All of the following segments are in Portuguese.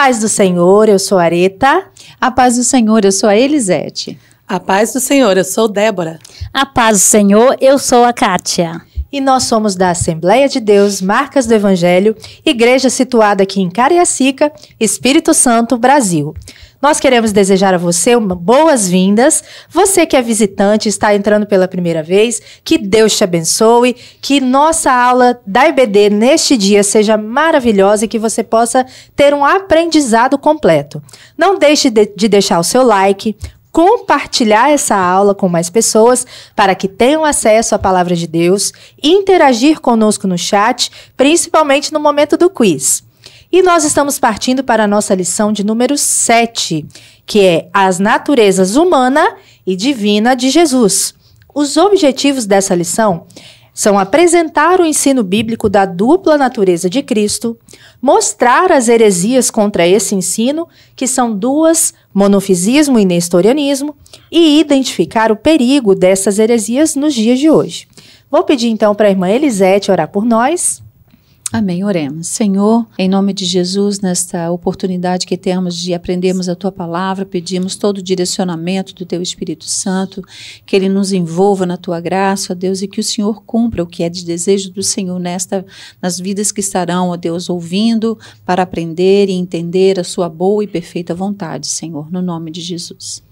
paz do Senhor, eu sou a Areta. A paz do Senhor, eu sou a Elisete. A paz do Senhor, eu sou Débora. A paz do Senhor, eu sou a Kátia. E nós somos da Assembleia de Deus, Marcas do Evangelho, igreja situada aqui em Cariacica, Espírito Santo, Brasil. Nós queremos desejar a você boas-vindas, você que é visitante, está entrando pela primeira vez, que Deus te abençoe, que nossa aula da IBD neste dia seja maravilhosa e que você possa ter um aprendizado completo. Não deixe de deixar o seu like, compartilhar essa aula com mais pessoas para que tenham acesso à palavra de Deus e interagir conosco no chat, principalmente no momento do quiz. E nós estamos partindo para a nossa lição de número 7, que é as naturezas humana e divina de Jesus. Os objetivos dessa lição são apresentar o ensino bíblico da dupla natureza de Cristo, mostrar as heresias contra esse ensino, que são duas, monofisismo e nestorianismo, e identificar o perigo dessas heresias nos dias de hoje. Vou pedir então para a irmã Elisete orar por nós. Amém, oremos. Senhor, em nome de Jesus, nesta oportunidade que temos de aprendermos a Tua palavra, pedimos todo o direcionamento do Teu Espírito Santo, que Ele nos envolva na Tua graça, ó Deus, e que o Senhor cumpra o que é de desejo do Senhor nas vidas que estarão, ó Deus, ouvindo para aprender e entender a Sua boa e perfeita vontade, Senhor, no nome de Jesus.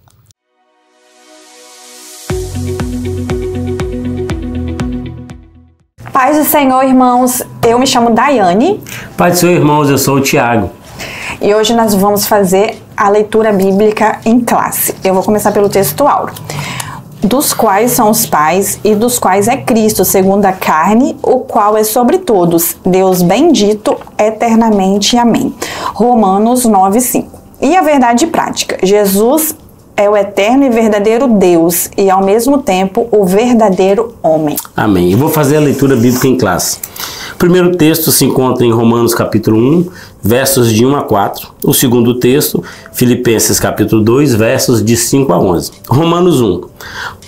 Paz do Senhor, irmãos, eu me chamo Daiane. Paz do Senhor, irmãos, eu sou o Tiago. E hoje nós vamos fazer a leitura bíblica em classe. Eu vou começar pelo texto áureo. Dos quais são os pais e dos quais é Cristo, segundo a carne, o qual é sobre todos, Deus bendito eternamente. Amém. Romanos 9:5. E a verdade prática, Jesus é o eterno e verdadeiro Deus e, ao mesmo tempo, o verdadeiro homem. Amém. Eu vou fazer a leitura bíblica em classe. O primeiro texto se encontra em Romanos capítulo 1, versos de 1 a 4. O segundo texto, Filipenses capítulo 2, versos de 5 a 11. Romanos 1.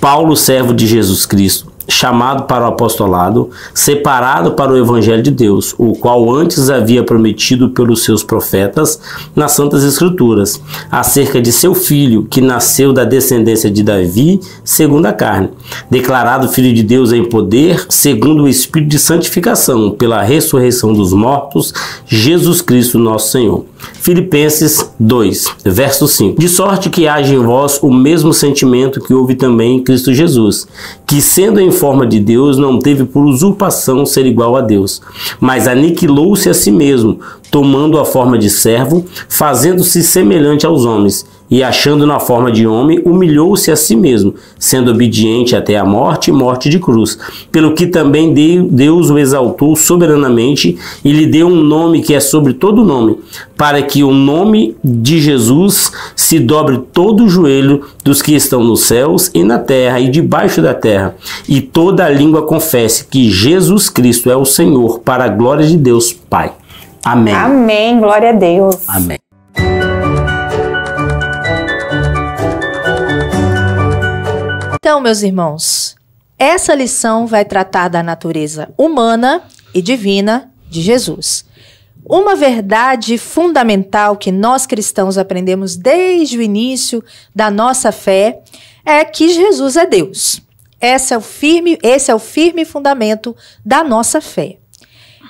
Paulo, servo de Jesus Cristo, chamado para o apostolado, separado para o evangelho de Deus, o qual antes havia prometido pelos seus profetas nas santas escrituras, acerca de seu filho, que nasceu da descendência de Davi, segundo a carne, declarado filho de Deus em poder, segundo o Espírito de santificação, pela ressurreição dos mortos, Jesus Cristo nosso Senhor. Filipenses 2, verso 5. De sorte que haja em vós o mesmo sentimento que houve também em Cristo Jesus, que sendo em forma de Deus, não teve por usurpação ser igual a Deus, mas aniquilou-se a si mesmo, tomando a forma de servo, fazendo-se semelhante aos homens, e achando na forma de homem, humilhou-se a si mesmo, sendo obediente até a morte e morte de cruz, pelo que também Deus o exaltou soberanamente e lhe deu um nome que é sobre todo nome, para que o nome de Jesus se dobre todo o joelho dos que estão nos céus e na terra e debaixo da terra, e toda a língua confesse que Jesus Cristo é o Senhor, para a glória de Deus Pai. Amém. Amém, glória a Deus. Amém. Então, meus irmãos, essa lição vai tratar da natureza humana e divina de Jesus. Uma verdade fundamental que nós cristãos aprendemos desde o início da nossa fé é que Jesus é Deus. Esse é o firme fundamento da nossa fé.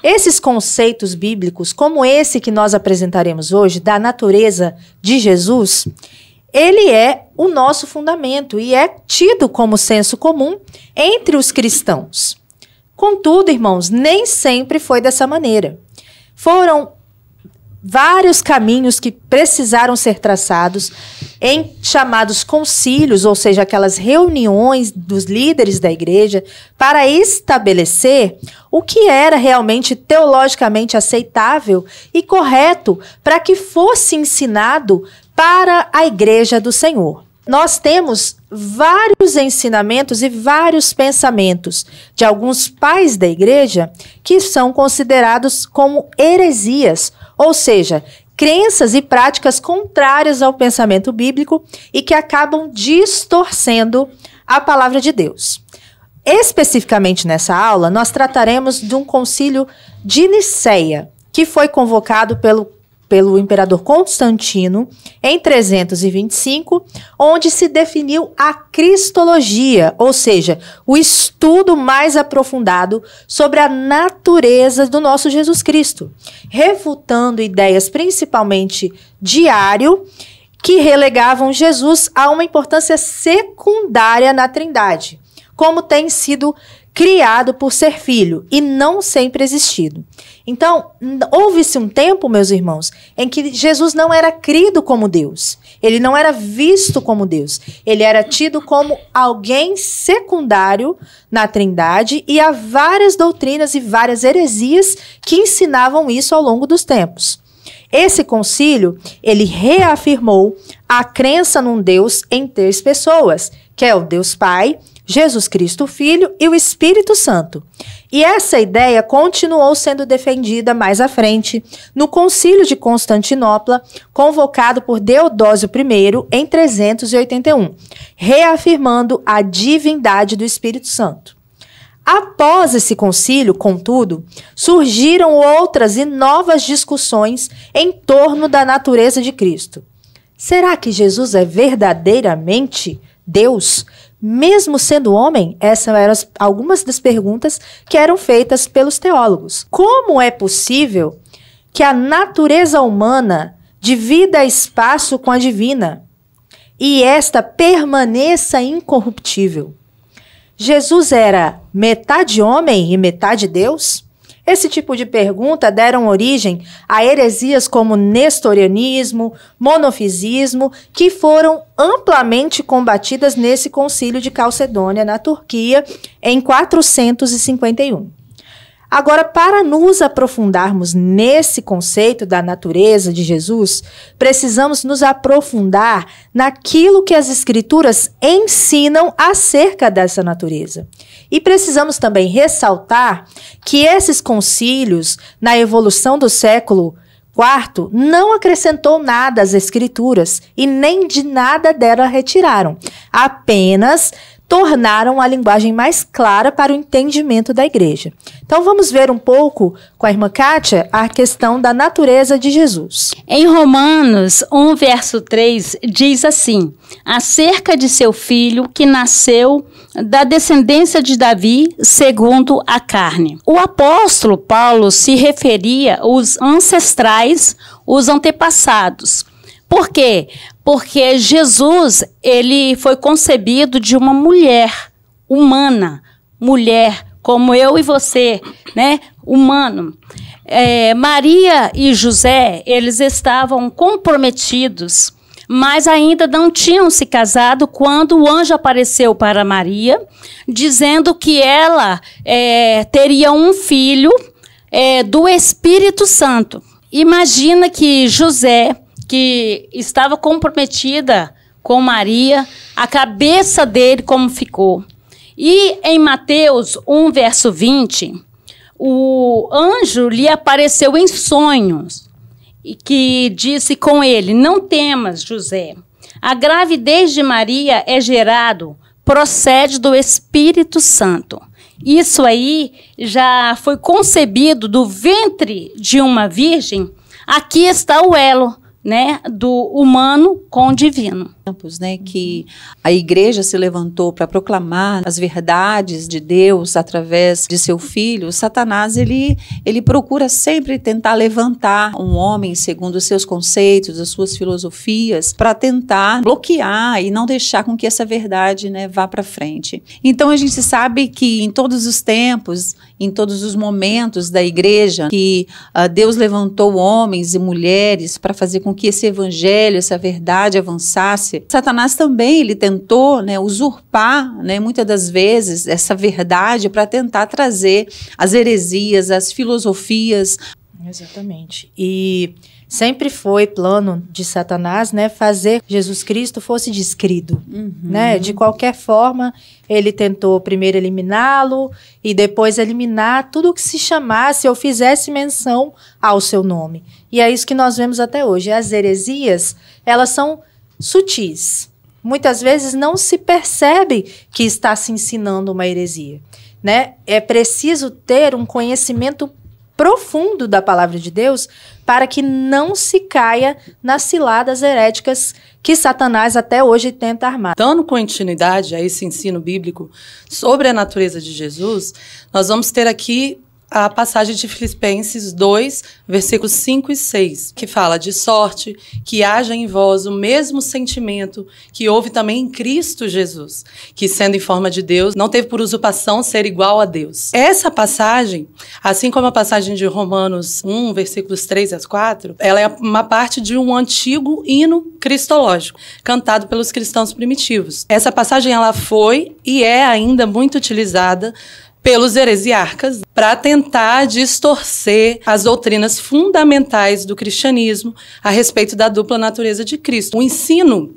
Esses conceitos bíblicos, como esse que nós apresentaremos hoje, da natureza de Jesus, ele é o nosso fundamento e é tido como senso comum entre os cristãos. Contudo, irmãos, nem sempre foi dessa maneira. Foram vários caminhos que precisaram ser traçados em chamados concílios, ou seja, aquelas reuniões dos líderes da igreja, para estabelecer o que era realmente teologicamente aceitável e correto para que fosse ensinado para a igreja do Senhor. Nós temos vários ensinamentos e vários pensamentos de alguns pais da igreja que são considerados como heresias, ou seja, crenças e práticas contrárias ao pensamento bíblico e que acabam distorcendo a palavra de Deus. Especificamente nessa aula, nós trataremos de um concílio de Nicéia, que foi convocado pelo imperador Constantino em 325, onde se definiu a cristologia, ou seja, o estudo mais aprofundado sobre a natureza do nosso Jesus Cristo, refutando ideias principalmente de Ário, que relegavam Jesus a uma importância secundária na Trindade, como tem sido criado por ser filho e não sempre existido. Então, houve-se um tempo, meus irmãos, em que Jesus não era crido como Deus. Ele não era visto como Deus. Ele era tido como alguém secundário na Trindade, e há várias doutrinas e várias heresias que ensinavam isso ao longo dos tempos. Esse concílio, ele reafirmou a crença num Deus em 3 pessoas, que é o Deus Pai, Jesus Cristo Filho e o Espírito Santo. E essa ideia continuou sendo defendida mais à frente no Concílio de Constantinopla, convocado por Deodósio I em 381, reafirmando a divindade do Espírito Santo. Após esse concílio, contudo, surgiram outras e novas discussões em torno da natureza de Cristo. Será que Jesus é verdadeiramente Deus, mesmo sendo homem? Essas eram algumas das perguntas que eram feitas pelos teólogos. Como é possível que a natureza humana divida espaço com a divina e esta permaneça incorruptível? Jesus era metade homem e metade Deus? Esse tipo de pergunta deram origem a heresias como nestorianismo, monofisismo, que foram amplamente combatidas nesse concílio de Calcedônia, na Turquia, em 451. Agora, para nos aprofundarmos nesse conceito da natureza de Jesus, precisamos nos aprofundar naquilo que as Escrituras ensinam acerca dessa natureza. E precisamos também ressaltar que esses concílios, na evolução do século IV, não acrescentou nada às Escrituras e nem de nada dela retiraram, apenas tornaram a linguagem mais clara para o entendimento da igreja. Então vamos ver um pouco com a irmã Kátia a questão da natureza de Jesus. Em Romanos 1, verso 3, diz assim: acerca de seu filho que nasceu da descendência de Davi segundo a carne. O apóstolo Paulo se referia aos ancestrais, os antepassados. Por quê? Porque Jesus, ele foi concebido de uma mulher humana, mulher como eu e você, né? Humano. Maria e José, eles estavam comprometidos, mas ainda não tinham se casado quando o anjo apareceu para Maria, dizendo que ela teria um filho do Espírito Santo. Imagina que José, que estava comprometida com Maria, a cabeça dele como ficou. E em Mateus 1, verso 20, o anjo lhe apareceu em sonhos, e que disse com ele: não temas, José, a gravidez de Maria procede do Espírito Santo. Isso aí já foi concebido do ventre de uma virgem. Aqui está o elo, né, do humano com o divino. Né, que a igreja se levantou para proclamar as verdades de Deus através de seu filho. Satanás, ele procura sempre tentar levantar um homem segundo os seus conceitos, as suas filosofias, para tentar bloquear e não deixar com que essa verdade, né, vá para frente. Então a gente sabe que em todos os tempos, em todos os momentos da igreja, que Deus levantou homens e mulheres para fazer com que esse evangelho, essa verdade avançasse. Satanás também, ele tentou, né, usurpar, né, muitas das vezes essa verdade para tentar trazer as heresias, as filosofias. Exatamente. E sempre foi plano de Satanás, né, fazer Jesus Cristo fosse descrido, né? De qualquer forma, ele tentou primeiro eliminá-lo e depois eliminar tudo que se chamasse ou fizesse menção ao seu nome. E é isso que nós vemos até hoje. As heresias, elas são sutis. Muitas vezes não se percebe que está se ensinando uma heresia, né? É preciso ter um conhecimento profundo da palavra de Deus para que não se caia nas ciladas heréticas que Satanás até hoje tenta armar. Dando continuidade a esse ensino bíblico sobre a natureza de Jesus, nós vamos ter aqui a passagem de Filipenses 2, versículos 5 e 6, que fala: de sorte que haja em vós o mesmo sentimento que houve também em Cristo Jesus, que sendo em forma de Deus, não teve por usurpação ser igual a Deus. Essa passagem, assim como a passagem de Romanos 1, versículos 3 a 4, ela é uma parte de um antigo hino cristológico, cantado pelos cristãos primitivos. Essa passagem ela foi e é ainda muito utilizada pelos heresiarcas para tentar distorcer as doutrinas fundamentais do cristianismo a respeito da dupla natureza de Cristo. O ensino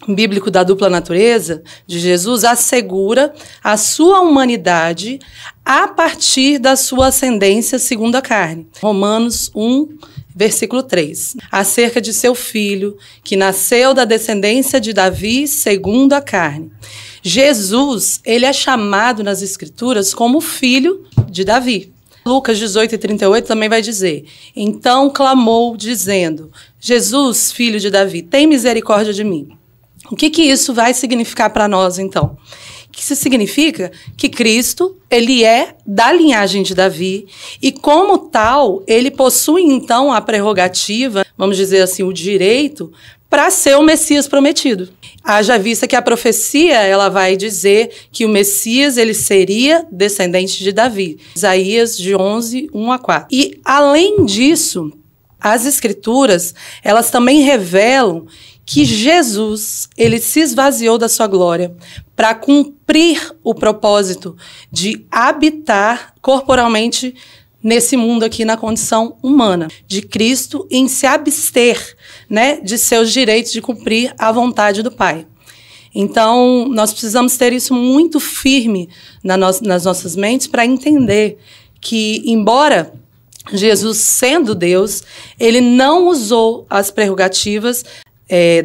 bíblico da dupla natureza de Jesus assegura a sua humanidade a partir da sua ascendência segundo a carne. Romanos 1, versículo 3. Acerca de seu filho, que nasceu da descendência de Davi segundo a carne. Jesus, ele é chamado nas Escrituras como filho de Davi. Lucas 18 e 38 também vai dizer: então clamou, dizendo: Jesus, filho de Davi, tem misericórdia de mim. O que isso vai significar para nós, então? Isso significa que Cristo, ele é da linhagem de Davi e, como tal, ele possui, então, a prerrogativa, vamos dizer assim, o direito para ser o Messias prometido. Haja vista que a profecia ela vai dizer que o Messias ele seria descendente de Davi. Isaías de 11, 1 a 4. E, além disso, as Escrituras elas também revelam que Jesus ele se esvaziou da sua glória para cumprir o propósito de habitar corporalmente nesse mundo aqui na condição humana de Cristo, em se abster, né, de seus direitos de cumprir a vontade do Pai. Então, nós precisamos ter isso muito firme nas nossas mentes para entender que, embora Jesus sendo Deus, ele não usou as prerrogativas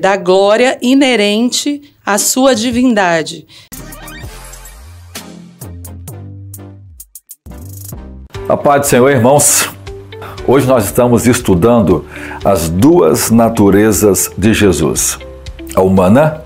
da glória inerente à sua divindade. A paz do Senhor, irmãos. Hoje nós estamos estudando as duas naturezas de Jesus, a humana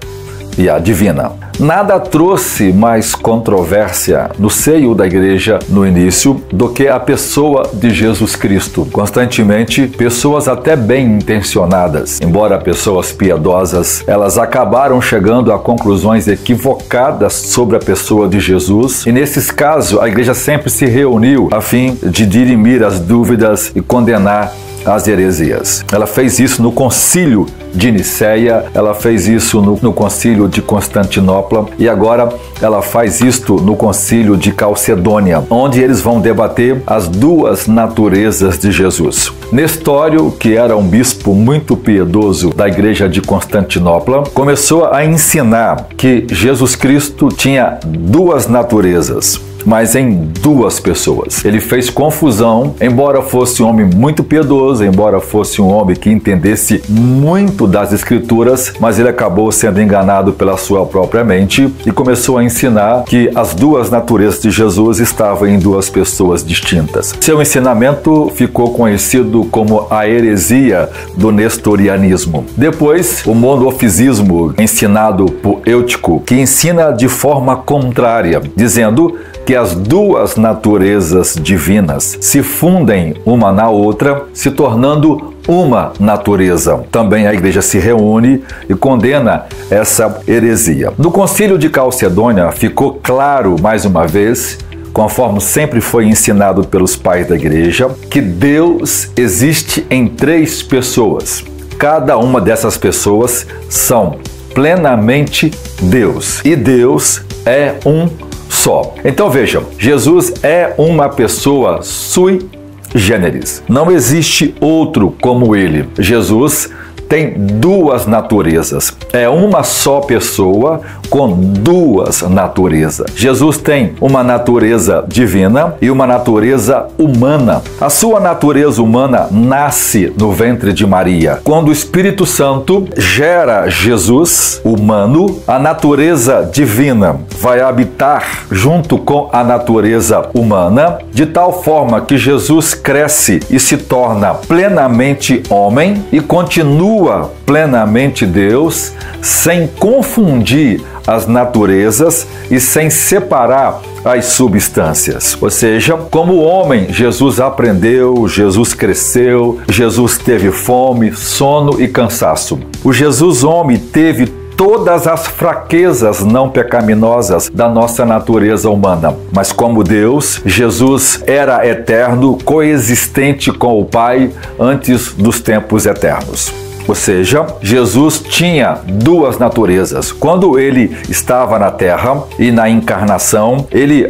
e a divina. Nada trouxe mais controvérsia no seio da igreja no início do que a pessoa de Jesus Cristo. Constantemente, pessoas até bem intencionadas, embora pessoas piedosas, elas acabaram chegando a conclusões equivocadas sobre a pessoa de Jesus. E nesses casos, a igreja sempre se reuniu a fim de dirimir as dúvidas e condenar as heresias. Ela fez isso no concílio de Nicéia, ela fez isso no concílio de Constantinopla e agora ela faz isto no concílio de Calcedônia, onde eles vão debater as duas naturezas de Jesus. Nestório, que era um bispo muito piedoso da igreja de Constantinopla, começou a ensinar que Jesus Cristo tinha duas naturezas, mas em duas pessoas. Ele fez confusão, embora fosse um homem muito piedoso, embora fosse um homem que entendesse muito das Escrituras, mas ele acabou sendo enganado pela sua própria mente e começou a ensinar que as duas naturezas de Jesus estavam em duas pessoas distintas. Seu ensinamento ficou conhecido como a heresia do nestorianismo. Depois, o monofisismo, ensinado por Eutico, que ensina de forma contrária, dizendo que as duas naturezas divinas se fundem uma na outra, se tornando uma natureza. Também a igreja se reúne e condena essa heresia. No concílio de Calcedônia ficou claro, mais uma vez, conforme sempre foi ensinado pelos pais da igreja, que Deus existe em três pessoas. Cada uma dessas pessoas são plenamente Deus. E Deus é um só. Então vejam, Jesus é uma pessoa sui generis. Não existe outro como ele. Jesus tem duas naturezas. É uma só pessoa com duas naturezas. Jesus tem uma natureza divina e uma natureza humana. A sua natureza humana nasce no ventre de Maria. Quando o Espírito Santo gera Jesus humano, a natureza divina vai habitar junto com a natureza humana, de tal forma que Jesus cresce e se torna plenamente homem e continua plenamente Deus, sem confundir as naturezas e sem separar as substâncias. Ou seja, como homem, Jesus aprendeu, Jesus cresceu, Jesus teve fome, sono e cansaço. O Jesus homem teve todas as fraquezas não pecaminosas da nossa natureza humana. Mas como Deus, Jesus era eterno, coexistente com o Pai antes dos tempos eternos. Ou seja, Jesus tinha duas naturezas. Quando ele estava na terra e na encarnação,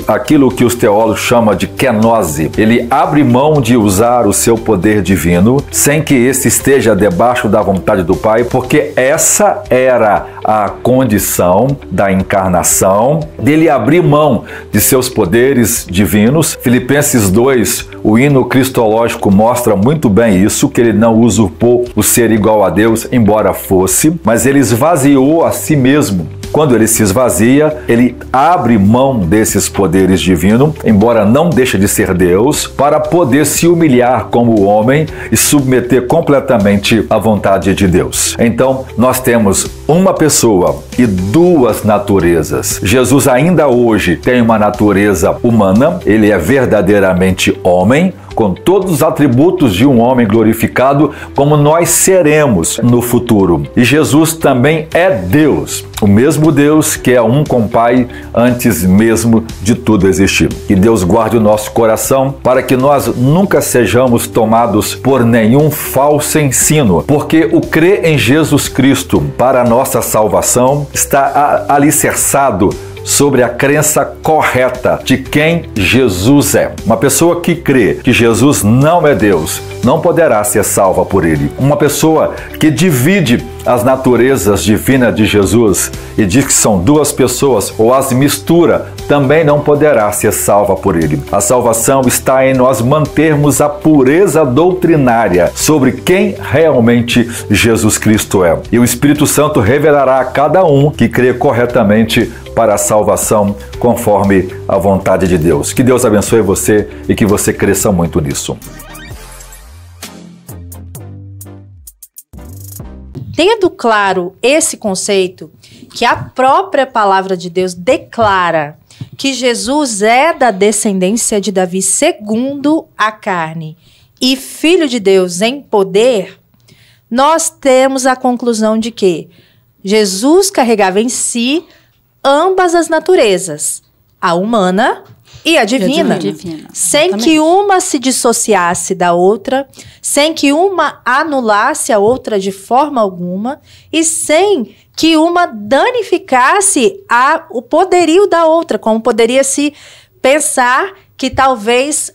aquilo que os teólogos chamam de kenose, ele abre mão de usar o seu poder divino sem que esse esteja debaixo da vontade do Pai, porque essa era a condição da encarnação, dele abrir mão de seus poderes divinos. Filipenses 2, o hino cristológico mostra muito bem isso, que ele não usurpou o ser igual a Deus, embora fosse, mas ele esvaziou a si mesmo. Quando ele se esvazia, ele abre mão desses poderes divinos, embora não deixe de ser Deus, para poder se humilhar como homem e submeter completamente à vontade de Deus. Então, nós temos uma pessoa e duas naturezas. Jesus ainda hoje tem uma natureza humana, ele é verdadeiramente homem, com todos os atributos de um homem glorificado, como nós seremos no futuro. E Jesus também é Deus, o mesmo Deus que é um com o Pai antes mesmo de tudo existir. Que Deus guarde o nosso coração para que nós nunca sejamos tomados por nenhum falso ensino, porque o crer em Jesus Cristo para a nossa salvação está alicerçado sobre a crença correta de quem Jesus é. Uma pessoa que crê que Jesus não é Deus não poderá ser salva por ele. Uma pessoa que divide as naturezas divinas de Jesus e diz que são duas pessoas ou as mistura também não poderá ser salva por ele. A salvação está em nós mantermos a pureza doutrinária sobre quem realmente Jesus Cristo é. E o Espírito Santo revelará a cada um que crê corretamente para a salvação conforme a vontade de Deus. Que Deus abençoe você e que você cresça muito nisso. Tendo claro esse conceito, que a própria palavra de Deus declara que Jesus é da descendência de Davi segundo a carne e filho de Deus em poder, nós temos a conclusão de que Jesus carregava em si ambas as naturezas, a humana e a divina, sem que uma se dissociasse da outra, sem que uma anulasse a outra de forma alguma e sem que uma danificasse o poderio da outra, como poderia se pensar que talvez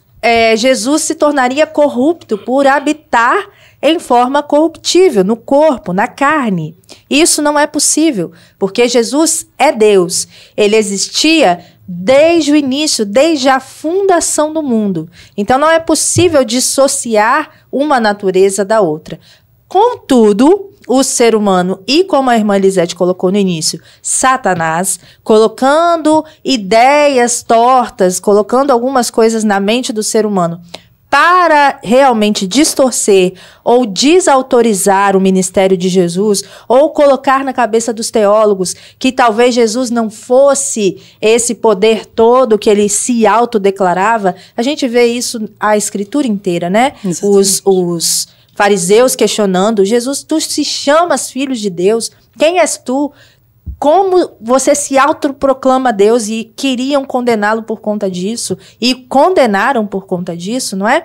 Jesus se tornaria corrupto por habitar em forma corruptível, no corpo, na carne. Isso não é possível, porque Jesus é Deus. Ele existia desde o início, desde a fundação do mundo. Então não é possível dissociar uma natureza da outra. Contudo, o ser humano, e como a irmã Elisete colocou no início, Satanás, colocando ideias tortas, colocando algumas coisas na mente do ser humano, para realmente distorcer ou desautorizar o ministério de Jesus, ou colocar na cabeça dos teólogos que talvez Jesus não fosse esse poder todo que ele se autodeclarava, a gente vê isso a escritura inteira, né? Os fariseus questionando, Jesus, tu se chamas filho de Deus, quem és tu? Como você se autoproclama Deus, e queriam condená-lo por conta disso, e condenaram por conta disso, não é?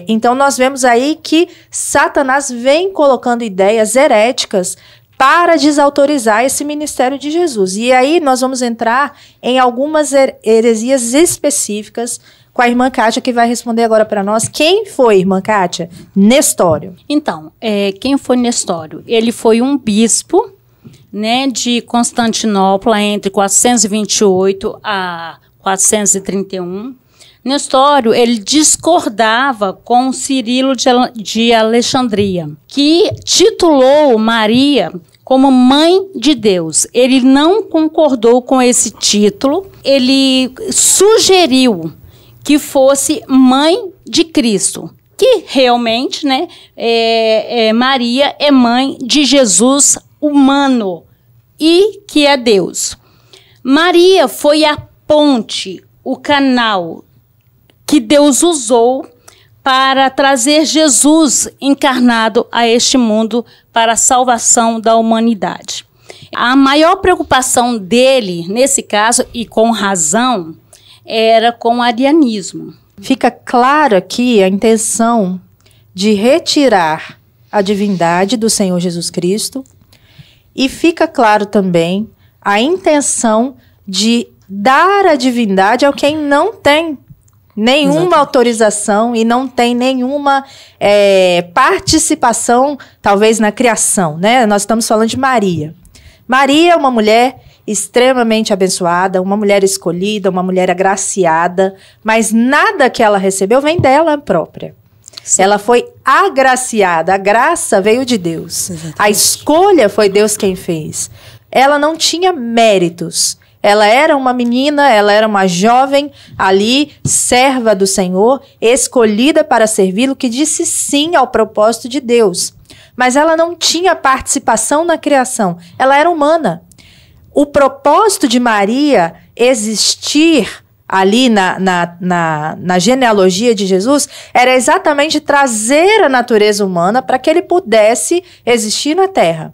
Então nós vemos aí que Satanás vem colocando ideias heréticas para desautorizar esse ministério de Jesus. E aí nós vamos entrar em algumas heresias específicas, com a irmã Kátia, que vai responder agora para nós. Quem foi, irmã Kátia? Nestório. Então, quem foi Nestório? Ele foi um bispo, né, de Constantinopla entre 428 a 431. Nestório, ele discordava com Cirilo de Alexandria, que titulou Maria como mãe de Deus. Ele não concordou com esse título, ele sugeriu que fosse mãe de Cristo, que realmente, né, Maria é mãe de Jesus humano e que é Deus. Maria foi a ponte, o canal que Deus usou para trazer Jesus encarnado a este mundo para a salvação da humanidade. A maior preocupação dele, nesse caso, e com razão, era com o arianismo. Fica claro aqui a intenção de retirar a divindade do Senhor Jesus Cristo e fica claro também a intenção de dar a divindade a quem não tem nenhuma autorização e não tem nenhuma participação, talvez, na criação, né? Nós estamos falando de Maria. Maria é uma mulher extremamente abençoada, uma mulher escolhida, uma mulher agraciada, mas nada que ela recebeu vem dela própria. Sim. Ela foi agraciada, a graça veio de Deus. Exatamente. A escolha foi Deus quem fez. Ela não tinha méritos. Ela era uma menina, ela era uma jovem ali, serva do Senhor, escolhida para servi-lo, que disse sim ao propósito de Deus. Mas ela não tinha participação na criação, ela era humana. O propósito de Maria existir ali na genealogia de Jesus era exatamente trazer a natureza humana para que ele pudesse existir na terra.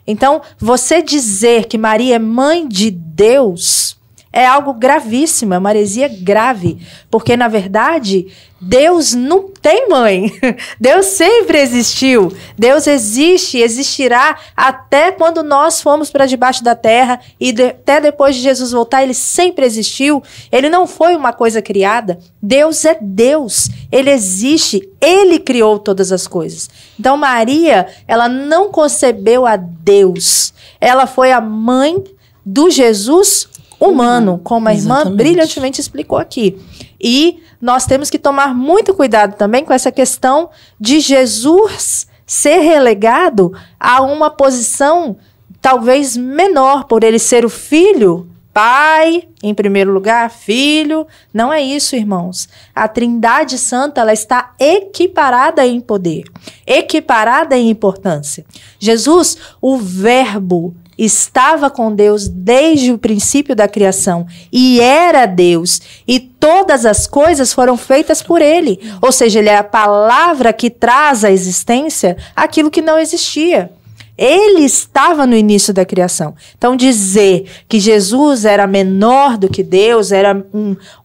Então, você dizer que Maria é mãe de Deus é algo gravíssimo, é uma heresia grave, porque, na verdade, Deus não tem mãe. Deus sempre existiu. Deus existe e existirá até quando nós fomos para debaixo da terra e até depois de Jesus voltar, ele sempre existiu. Ele não foi uma coisa criada. Deus é Deus. Ele existe. Ele criou todas as coisas. Então, Maria, ela não concebeu a Deus. Ela foi a mãe do Jesus humano, como a irmã brilhantemente explicou aqui. E nós temos que tomar muito cuidado também com essa questão de Jesus ser relegado a uma posição talvez menor, por ele ser o filho, pai, em primeiro lugar, filho. Não é isso, irmãos. A Trindade Santa, ela está equiparada em poder, equiparada em importância. Jesus, o Verbo, estava com Deus desde o princípio da criação e era Deus, e todas as coisas foram feitas por ele. Ou seja, ele é a palavra que traz à existência aquilo que não existia. Ele estava no início da criação. Então, dizer que Jesus era menor do que Deus, era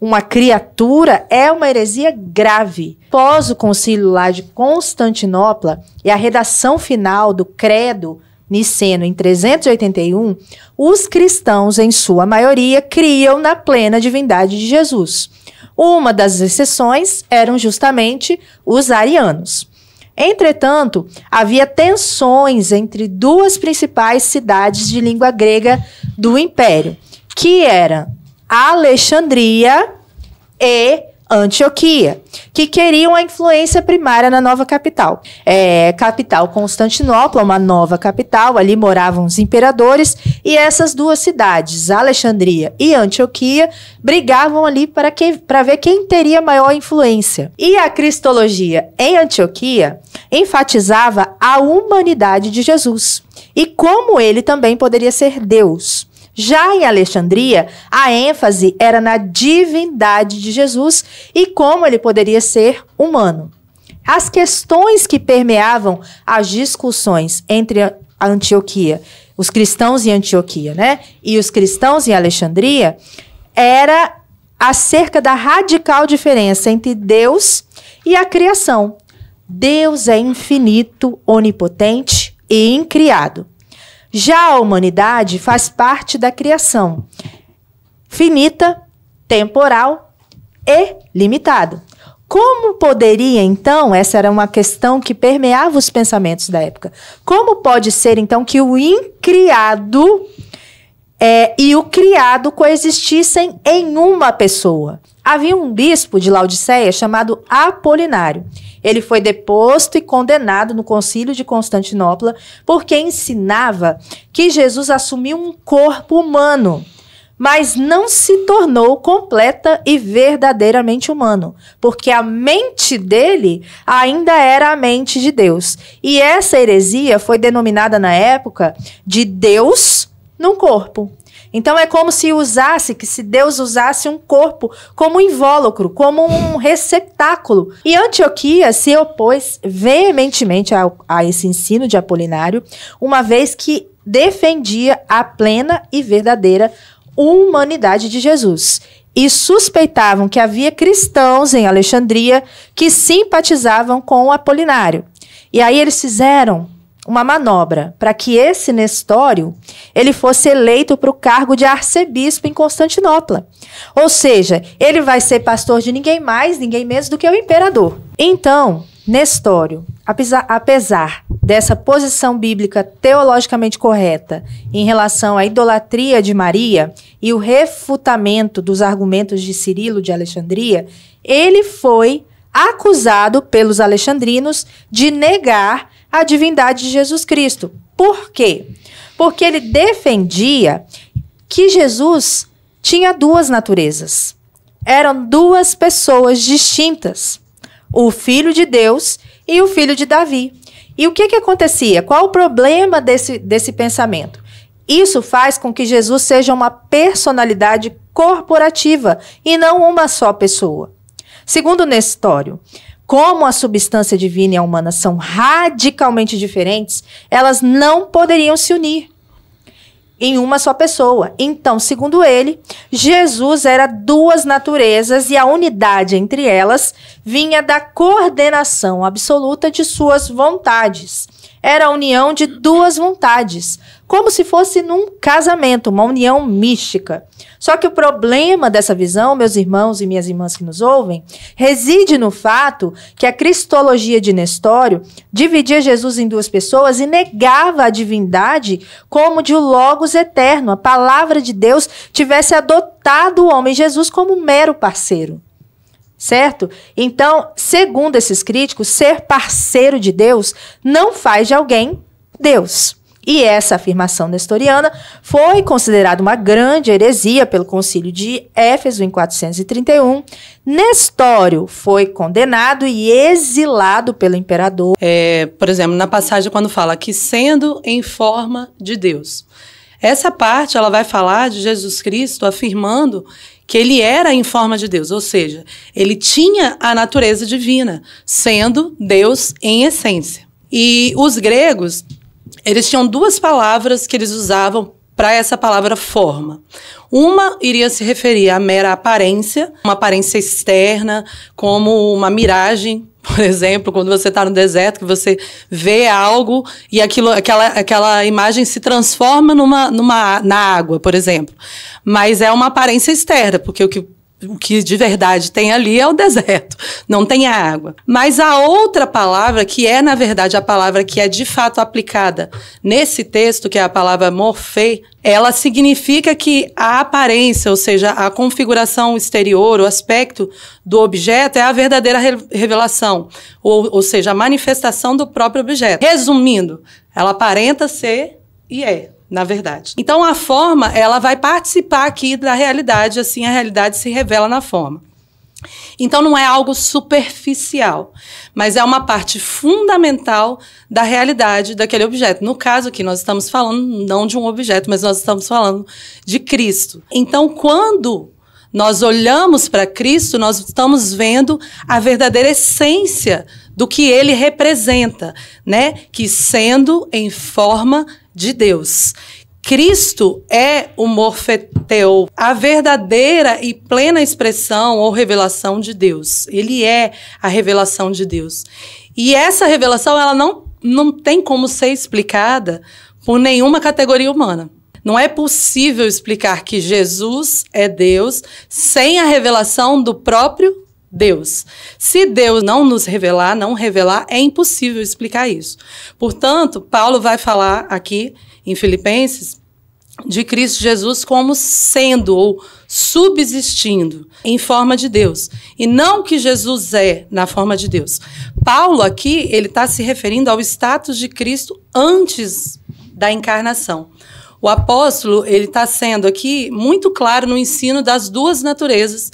uma criatura, é uma heresia grave. Após o concílio lá de Constantinopla e a redação final do Credo Niceno, em 381, os cristãos, em sua maioria, criam na plena divindade de Jesus. Uma das exceções eram justamente os arianos. Entretanto, havia tensões entre duas principais cidades de língua grega do Império, que eram Alexandria e Antioquia, que queriam a influência primária na nova capital. Capital Constantinopla, uma nova capital, ali moravam os imperadores, e essas duas cidades, Alexandria e Antioquia, brigavam ali para ver quem teria maior influência. E a cristologia em Antioquia enfatizava a humanidade de Jesus, e como ele também poderia ser Deus. Já em Alexandria, a ênfase era na divindade de Jesus e como ele poderia ser humano. As questões que permeavam as discussões entre a Antioquia, os cristãos em Antioquia, né, e os cristãos em Alexandria, era acerca da radical diferença entre Deus e a criação. Deus é infinito, onipotente e incriado. Já a humanidade faz parte da criação, finita, temporal e limitado. Como poderia, então, essa era uma questão que permeava os pensamentos da época, como pode ser, então, que o incriado e o criado coexistissem em uma pessoa? Havia um bispo de Laodiceia chamado Apolinário. Ele foi deposto e condenado no Concílio de Constantinopla porque ensinava que Jesus assumiu um corpo humano, mas não se tornou completa e verdadeiramente humano, porque a mente dele ainda era a mente de Deus. E essa heresia foi denominada na época de Deus num corpo. Então é como se Deus usasse um corpo como invólucro, como um receptáculo. E Antioquia se opôs veementemente a esse ensino de Apolinário, uma vez que defendia a plena e verdadeira humanidade de Jesus. E suspeitavam que havia cristãos em Alexandria que simpatizavam com o Apolinário. E aí eles fizeram uma manobra para que esse Nestório ele fosse eleito para o cargo de arcebispo em Constantinopla. Ou seja, ele vai ser pastor de ninguém mais, ninguém menos do que o imperador. Então, Nestório, apesar dessa posição bíblica teologicamente correta em relação à idolatria de Maria e o refutamento dos argumentos de Cirilo de Alexandria, ele foi acusado pelos alexandrinos de negar a divindade de Jesus Cristo. Por quê? Porque ele defendia que Jesus tinha duas naturezas. Eram duas pessoas distintas. O Filho de Deus e o Filho de Davi. E o que acontecia? Qual o problema desse pensamento? Isso faz com que Jesus seja uma personalidade corporativa e não uma só pessoa. Segundo Nestório, como a substância divina e a humana são radicalmente diferentes, elas não poderiam se unir em uma só pessoa. Então, segundo ele, Jesus era duas naturezas e a unidade entre elas vinha da coordenação absoluta de suas vontades. Era a união de duas vontades, como se fosse num casamento, uma união mística. Só que o problema dessa visão, meus irmãos e minhas irmãs que nos ouvem, reside no fato que a cristologia de Nestório dividia Jesus em duas pessoas e negava a divindade como de o Logos eterno, a palavra de Deus, tivesse adotado o homem Jesus como mero parceiro. Certo? Então, segundo esses críticos, ser parceiro de Deus não faz de alguém Deus. E essa afirmação nestoriana foi considerada uma grande heresia pelo Concílio de Éfeso em 431. Nestório foi condenado e exilado pelo imperador. Por exemplo, na passagem quando fala que sendo em forma de Deus. Essa parte ela vai falar de Jesus Cristo afirmando que ele era em forma de Deus, ou seja, ele tinha a natureza divina, sendo Deus em essência. E os gregos, eles tinham duas palavras que eles usavam para essa palavra forma. Uma iria se referir à mera aparência, uma aparência externa, como uma miragem, por exemplo, quando você está no deserto, que você vê algo e aquela imagem se transforma na água, por exemplo. Mas é uma aparência externa, porque o que de verdade tem ali é o deserto, não tem a água. Mas a outra palavra, que é, na verdade, a palavra que é de fato aplicada nesse texto, que é a palavra morfê, ela significa que a aparência, ou seja, a configuração exterior, o aspecto do objeto é a verdadeira revelação, ou seja, a manifestação do próprio objeto. Resumindo, ela aparenta ser e é, na verdade. Então, a forma, ela vai participar aqui da realidade, assim a realidade se revela na forma. Então, não é algo superficial, mas é uma parte fundamental da realidade daquele objeto. No caso aqui, nós estamos falando não de um objeto, mas nós estamos falando de Cristo. Então, quando nós olhamos para Cristo, nós estamos vendo a verdadeira essência do que ele representa, né? Que sendo em forma de Deus. Cristo é o morfeteu, a verdadeira e plena expressão ou revelação de Deus. Ele é a revelação de Deus. E essa revelação, ela não tem como ser explicada por nenhuma categoria humana. Não é possível explicar que Jesus é Deus sem a revelação do próprio Deus. Se Deus não nos revelar, não revelar, é impossível explicar isso. Portanto, Paulo vai falar aqui em Filipenses de Cristo Jesus como sendo ou subsistindo em forma de Deus. E não que Jesus é na forma de Deus. Paulo aqui, ele está se referindo ao status de Cristo antes da encarnação. O apóstolo, ele está sendo aqui muito claro no ensino das duas naturezas,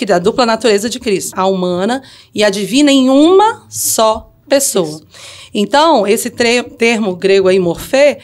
da dupla natureza de Cristo, a humana e a divina em uma só pessoa. Então, esse termo grego aí, morfê,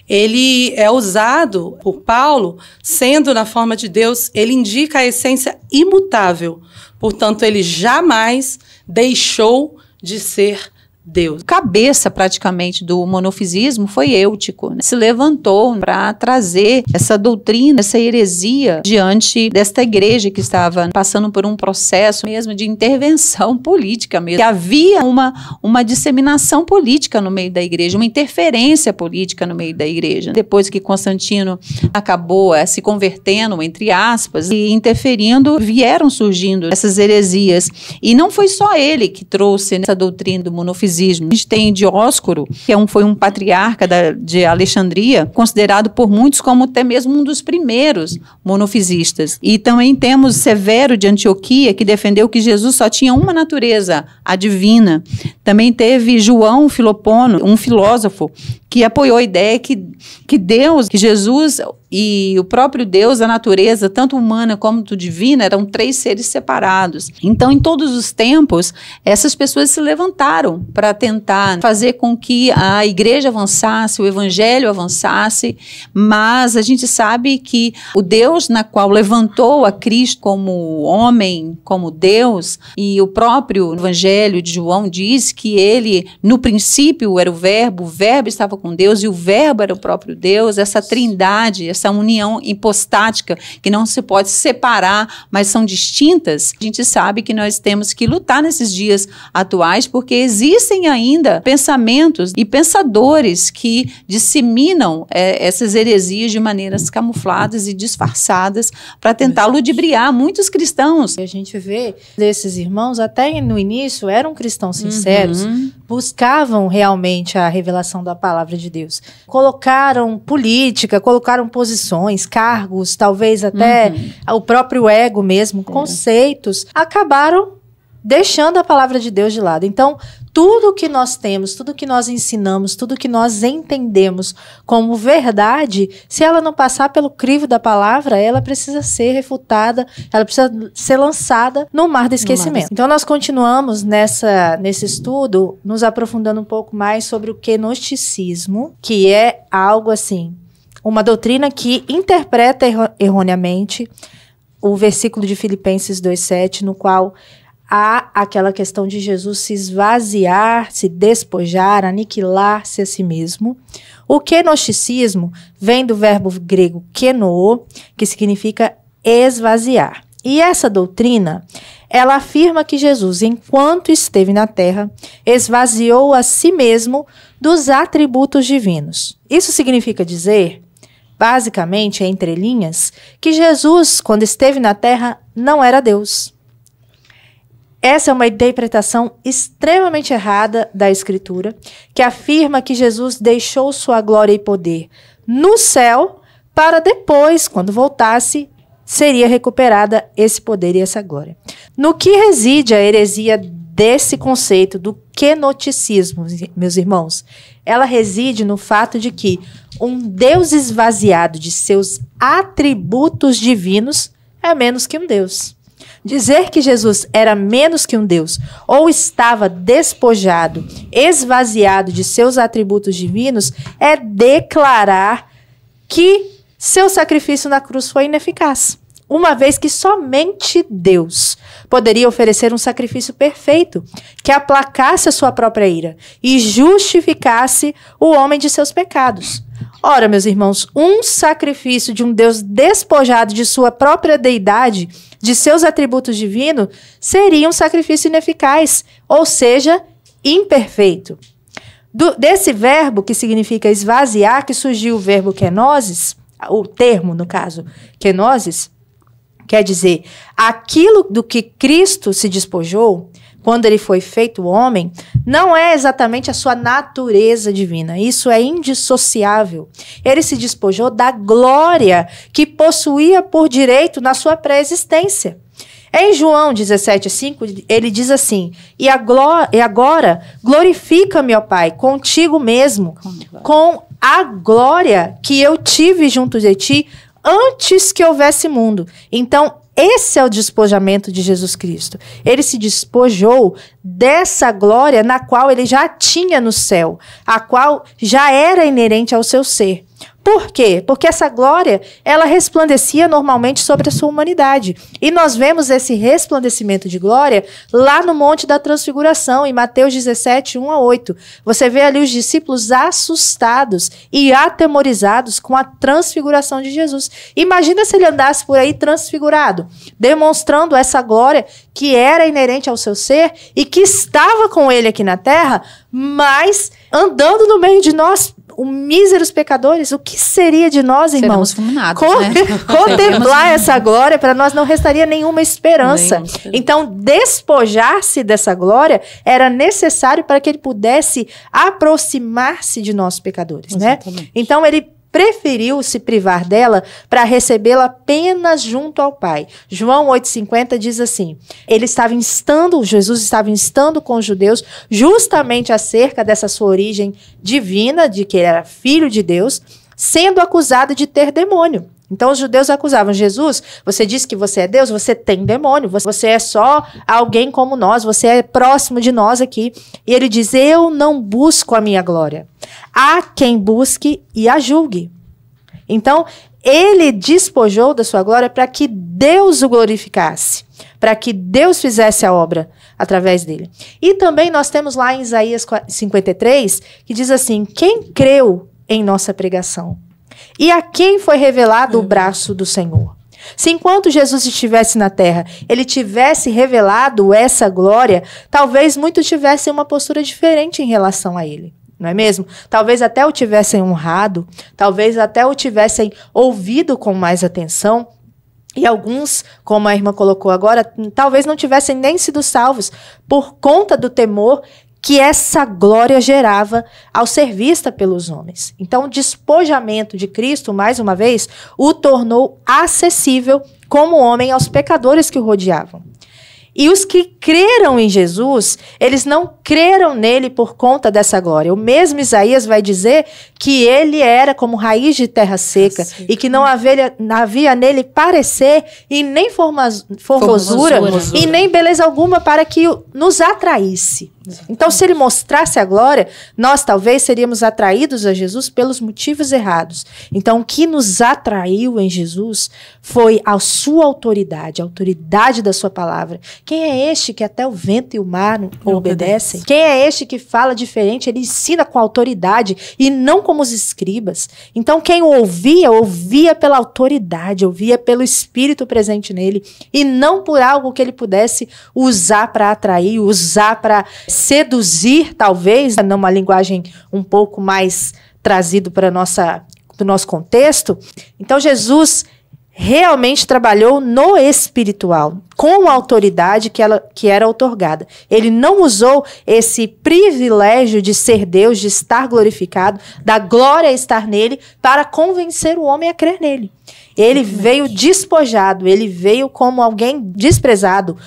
ele é usado por Paulo, sendo na forma de Deus, ele indica a essência imutável. Portanto, ele jamais deixou de ser Deus. Cabeça praticamente do monofisismo foi Eutico, né? Se levantou para trazer essa doutrina, essa heresia diante desta igreja que estava passando por um processo mesmo de intervenção política mesmo. Que havia uma disseminação política no meio da igreja, uma interferência política no meio da igreja. Depois que Constantino acabou se convertendo, entre aspas, e interferindo, vieram surgindo essas heresias. E não foi só ele que trouxe essa doutrina do monofisismo. A gente tem Dióscoro, que foi um patriarca de Alexandria, considerado por muitos como até mesmo um dos primeiros monofisistas. E também temos Severo de Antioquia, que defendeu que Jesus só tinha uma natureza, a divina. Também teve João Filopono, um filósofo, que apoiou a ideia que Deus, que Jesus e o próprio Deus, a natureza, tanto humana como divina, eram três seres separados. Então, em todos os tempos, essas pessoas se levantaram para tentar fazer com que a igreja avançasse, o evangelho avançasse, mas a gente sabe que o Deus na qual levantou a Cristo como homem, como Deus, e o próprio evangelho de João diz que ele, no princípio, era o verbo estava com Deus e o verbo era o próprio Deus, essa trindade, essa união hipostática que não se pode separar, mas são distintas. A gente sabe que nós temos que lutar nesses dias atuais, porque existem ainda pensamentos e pensadores que disseminam essas heresias de maneiras camufladas e disfarçadas para tentar ludibriar muitos cristãos. A gente vê desses irmãos, até no início, eram cristãos sinceros, buscavam realmente a revelação da palavra de Deus. Colocaram política, colocaram posições, cargos, talvez até o próprio ego mesmo, conceitos, acabaram deixando a palavra de Deus de lado. Então, tudo que nós temos, tudo que nós ensinamos, tudo que nós entendemos como verdade, se ela não passar pelo crivo da palavra, ela precisa ser refutada, ela precisa ser lançada no mar do esquecimento. Então, nós continuamos nesse estudo, nos aprofundando um pouco mais sobre o gnosticismo, que é algo assim, uma doutrina que interpreta erroneamente o versículo de Filipenses 2,7, no qual há aquela questão de Jesus se esvaziar, se despojar, aniquilar-se a si mesmo. O gnosticismo vem do verbo grego kenoo, que significa esvaziar. E essa doutrina, ela afirma que Jesus, enquanto esteve na terra, esvaziou a si mesmo dos atributos divinos. Isso significa dizer, basicamente, entre linhas, que Jesus, quando esteve na terra, não era Deus. Essa é uma interpretação extremamente errada da Escritura, que afirma que Jesus deixou sua glória e poder no céu, para depois, quando voltasse, seria recuperada esse poder e essa glória. No que reside a heresia desse conceito do gnosticismo, meus irmãos? Ela reside no fato de que um Deus esvaziado de seus atributos divinos é menos que um Deus. Dizer que Jesus era menos que um Deus ou estava despojado, esvaziado de seus atributos divinos é declarar que seu sacrifício na cruz foi ineficaz, uma vez que somente Deus poderia oferecer um sacrifício perfeito que aplacasse a sua própria ira e justificasse o homem de seus pecados. Ora, meus irmãos, um sacrifício de um Deus despojado de sua própria deidade, de seus atributos divinos, seria um sacrifício ineficaz, ou seja, imperfeito. Desse verbo, que significa esvaziar, que surgiu o verbo kenosis, o termo, no caso, kenosis, Quer dizer, aquilo do que Cristo se despojou, quando ele foi feito homem, não é exatamente a sua natureza divina. Isso é indissociável. Ele se despojou da glória que possuía por direito na sua pré-existência. Em João 17,5, ele diz assim: e agora glorifica-me, ó Pai, contigo mesmo, com a glória que eu tive junto de ti antes que houvesse mundo. Então, esse é o despojamento de Jesus Cristo. Ele se despojou dessa glória na qual ele já tinha no céu, a qual já era inerente ao seu ser. Por quê? Porque essa glória, ela resplandecia normalmente sobre a sua humanidade. E nós vemos esse resplandecimento de glória lá no Monte da Transfiguração, em Mateus 17, 1-8. Você vê ali os discípulos assustados e atemorizados com a transfiguração de Jesus. Imagina se ele andasse por aí transfigurado, demonstrando essa glória que era inerente ao seu ser e que estava com ele aqui na terra, mas andando no meio de nós, míseros pecadores. O que seria de nós, irmãos? Seremos fulminados, né? Contemplar essa glória, para nós não restaria nenhuma esperança. Então, despojar-se dessa glória era necessário para que ele pudesse aproximar-se de nós, pecadores, né? Então, ele preferiu se privar dela para recebê-la apenas junto ao Pai. João 8,50 diz assim: Jesus estava instando com os judeus justamente acerca dessa sua origem divina, de que ele era filho de Deus, sendo acusado de ter demônio. Então os judeus acusavam: Jesus, você diz que você é Deus, você tem demônio, você é só alguém como nós, você é próximo de nós aqui. E ele diz: eu não busco a minha glória. Há quem busque e a julgue. Então, ele despojou da sua glória para que Deus o glorificasse, para que Deus fizesse a obra através dele. E também nós temos lá em Isaías 53, que diz assim: quem creu em nossa pregação? E a quem foi revelado o braço do Senhor? Se enquanto Jesus estivesse na terra, ele tivesse revelado essa glória, talvez muitos tivessem uma postura diferente em relação a ele. Não é mesmo? Talvez até o tivessem honrado, talvez até o tivessem ouvido com mais atenção. E alguns, como a irmã colocou agora, talvez não tivessem nem sido salvos por conta do temor que essa glória gerava ao ser vista pelos homens. Então, o despojamento de Cristo, mais uma vez, o tornou acessível como homem aos pecadores que o rodeavam. E os que creram em Jesus, eles não creram nele por conta dessa glória. O mesmo Isaías vai dizer que ele era como raiz de terra seca e que não havia nele parecer e nem formosura e nem beleza alguma para que nos atraísse. Então, se ele mostrasse a glória, nós talvez seríamos atraídos a Jesus pelos motivos errados. Então, o que nos atraiu em Jesus foi a sua autoridade, a autoridade da sua palavra. Quem é este que até o vento e o mar obedecem? Quem é este que fala diferente? Ele ensina com autoridade e não como os escribas. Então, quem o ouvia pela autoridade, ouvia pelo Espírito presente nele e não por algo que ele pudesse usar para atrair, usar para seduzir, talvez, numa linguagem um pouco mais trazido para do nosso contexto. Então, Jesus realmente trabalhou no espiritual, com a autoridade que era outorgada. Ele não usou esse privilégio de ser Deus, de estar glorificado, da glória estar nele, para convencer o homem a crer nele. Ele veio despojado, ele veio como alguém desprezado,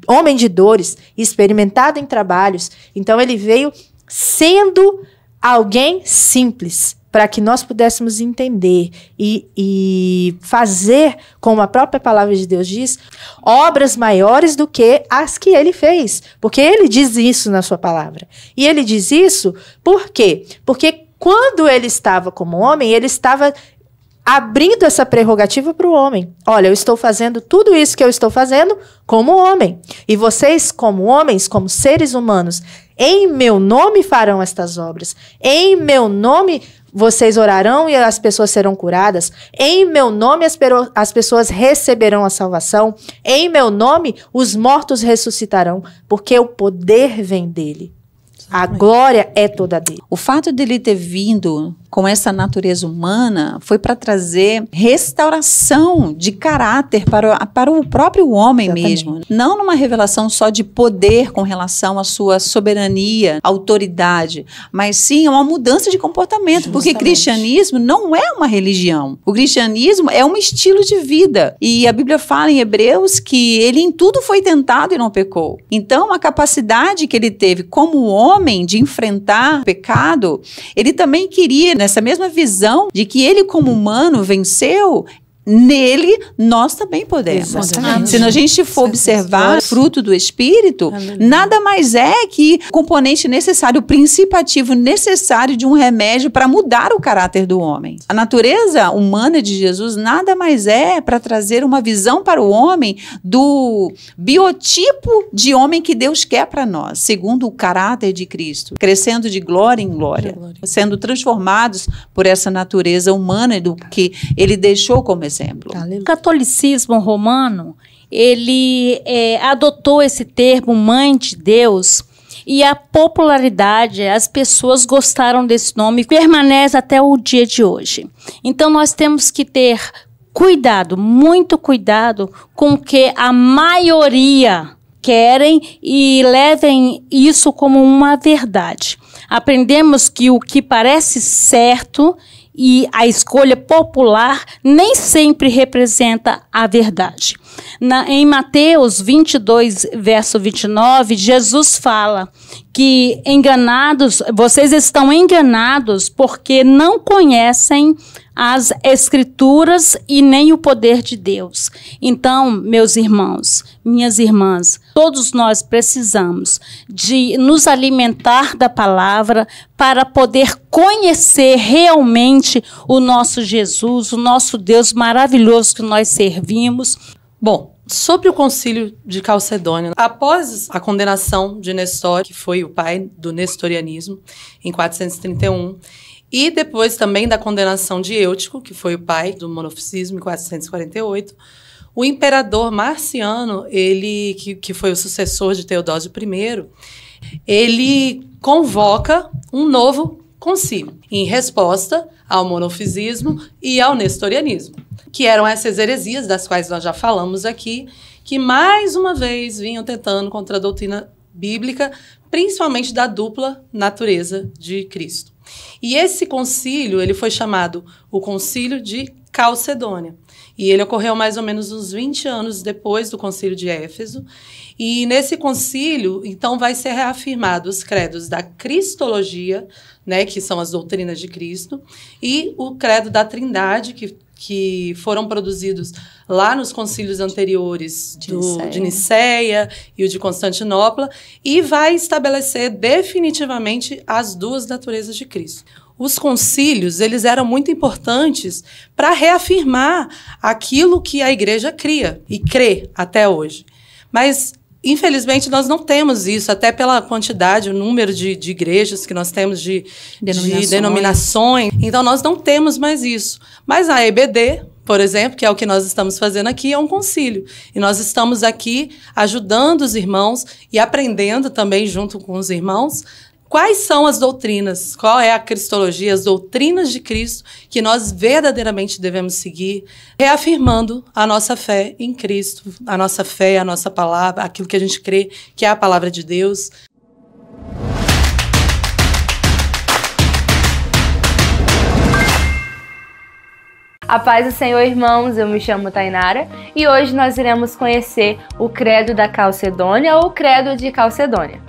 homem de dores, experimentado em trabalhos. Então ele veio sendo alguém simples, para que nós pudéssemos entender e fazer, como a própria palavra de Deus diz, obras maiores do que as que ele fez. Porque ele diz isso na sua palavra. E ele diz isso por quê? Porque quando ele estava como homem, ele estava abrindo essa prerrogativa para o homem. Olha, eu estou fazendo tudo isso que eu estou fazendo como homem. E vocês, como homens, como seres humanos, em meu nome farão estas obras. Em meu nome vocês orarão e as pessoas serão curadas. Em meu nome as pessoas receberão a salvação. Em meu nome os mortos ressuscitarão, porque o poder vem dele. A glória é toda dele. O fato dele ter vindo com essa natureza humana foi para trazer restauração de caráter para o próprio homem mesmo. Não numa revelação só de poder com relação à sua soberania, autoridade, mas sim uma mudança de comportamento, porque cristianismo não é uma religião. O cristianismo é um estilo de vida. E a Bíblia fala em Hebreus que ele em tudo foi tentado e não pecou. Então, a capacidade que ele teve como homem de enfrentar o pecado, ele também queria, nessa mesma visão de que ele como humano venceu, nele nós também podemos. Se a gente for observar o fruto do Espírito, nada mais é que o componente necessário, o princípio ativo necessário de um remédio para mudar o caráter do homem. A natureza humana de Jesus nada mais é para trazer uma visão para o homem do biotipo de homem que Deus quer para nós, segundo o caráter de Cristo, crescendo de glória em glória, sendo transformados por essa natureza humana do que ele deixou como exemplo. O catolicismo romano, ele adotou esse termo Mãe de Deus, e a popularidade, as pessoas gostaram desse nome e permanece até o dia de hoje. Então nós temos que ter cuidado, muito cuidado com o que a maioria querem e levem isso como uma verdade. Aprendemos que o que parece certo e a escolha popular nem sempre representa a verdade. Em Mateus 22, verso 29, Jesus fala que vocês estão enganados porque não conhecem as Escrituras e nem o poder de Deus. Então, meus irmãos, minhas irmãs, todos nós precisamos de nos alimentar da palavra para poder conhecer realmente o nosso Jesus, o nosso Deus maravilhoso que nós servimos. Bom, sobre o concílio de Calcedônia, após a condenação de Nestor, que foi o pai do nestorianismo, em 431, e depois também da condenação de Eutico, que foi o pai do monofisismo, em 448, o imperador Marciano, que foi o sucessor de Teodósio I, ele convoca um novo concílio, em resposta ao monofisismo e ao nestorianismo, que eram essas heresias das quais nós já falamos aqui, que mais uma vez vinham tentando contra a doutrina bíblica, principalmente da dupla natureza de Cristo. E esse concílio, ele foi chamado o Concílio de Calcedônia. E ele ocorreu mais ou menos uns 20 anos depois do concílio de Éfeso. E nesse concílio, então, vai ser reafirmado os credos da Cristologia, né, que são as doutrinas de Cristo, e o credo da Trindade, que foram produzidos lá nos concílios anteriores de Nicéia e o de Constantinopla, e vai estabelecer definitivamente as duas naturezas de Cristo. Os concílios, eles eram muito importantes para reafirmar aquilo que a igreja cria e crê até hoje. Mas, infelizmente, nós não temos isso, até pela quantidade, o número de igrejas que nós temos, de denominações. Então, nós não temos mais isso. Mas a EBD, por exemplo, que é o que nós estamos fazendo aqui, é um concílio. E nós estamos aqui ajudando os irmãos e aprendendo também junto com os irmãos quais são as doutrinas, qual é a cristologia, as doutrinas de Cristo que nós verdadeiramente devemos seguir, reafirmando a nossa fé em Cristo, a nossa fé, a nossa palavra, aquilo que a gente crê que é a palavra de Deus. A paz do Senhor, irmãos, eu me chamo Tainara e hoje nós iremos conhecer o credo da Calcedônia ou credo de Calcedônia.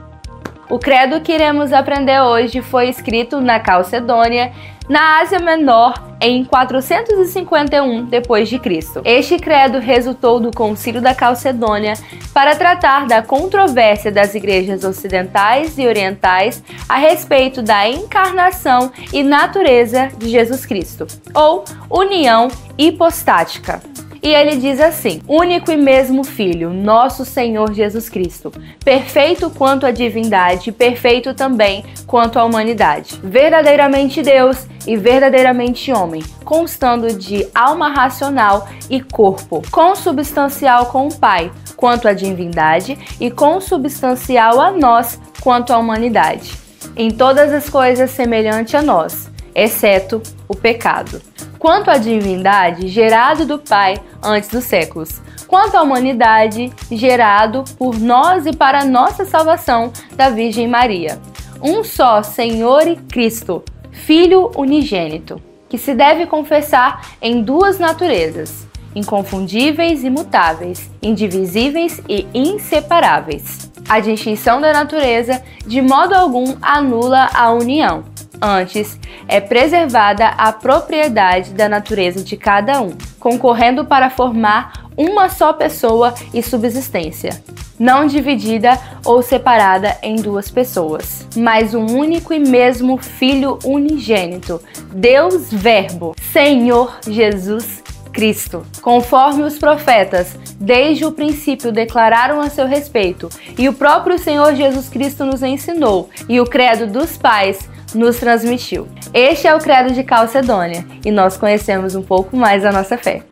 O credo que iremos aprender hoje foi escrito na Calcedônia, na Ásia Menor, em 451 d.C. Este credo resultou do Concílio da Calcedônia para tratar da controvérsia das igrejas ocidentais e orientais a respeito da encarnação e natureza de Jesus Cristo, ou união hipostática. E ele diz assim: único e mesmo Filho, nosso Senhor Jesus Cristo, perfeito quanto à divindade, perfeito também quanto à humanidade, verdadeiramente Deus e verdadeiramente homem, constando de alma racional e corpo, consubstancial com o Pai, quanto à divindade, e consubstancial a nós, quanto à humanidade. Em todas as coisas semelhante a nós, exceto o pecado. Quanto à divindade, gerado do Pai antes dos séculos. Quanto à humanidade, gerado por nós e para nossa salvação da Virgem Maria. Um só Senhor e Cristo, Filho unigênito, que se deve confessar em duas naturezas, inconfundíveis e imutáveis, indivisíveis e inseparáveis. A distinção da natureza de modo algum anula a união. Antes, é preservada a propriedade da natureza de cada um, concorrendo para formar uma só pessoa e subsistência, não dividida ou separada em duas pessoas, mas um único e mesmo Filho unigênito, Deus Verbo, Senhor Jesus Cristo. Conforme os profetas, desde o princípio declararam a seu respeito, e o próprio Senhor Jesus Cristo nos ensinou, e o credo dos pais nos transmitiu. Este é o credo de Calcedônia, e nós conhecemos um pouco mais a nossa fé.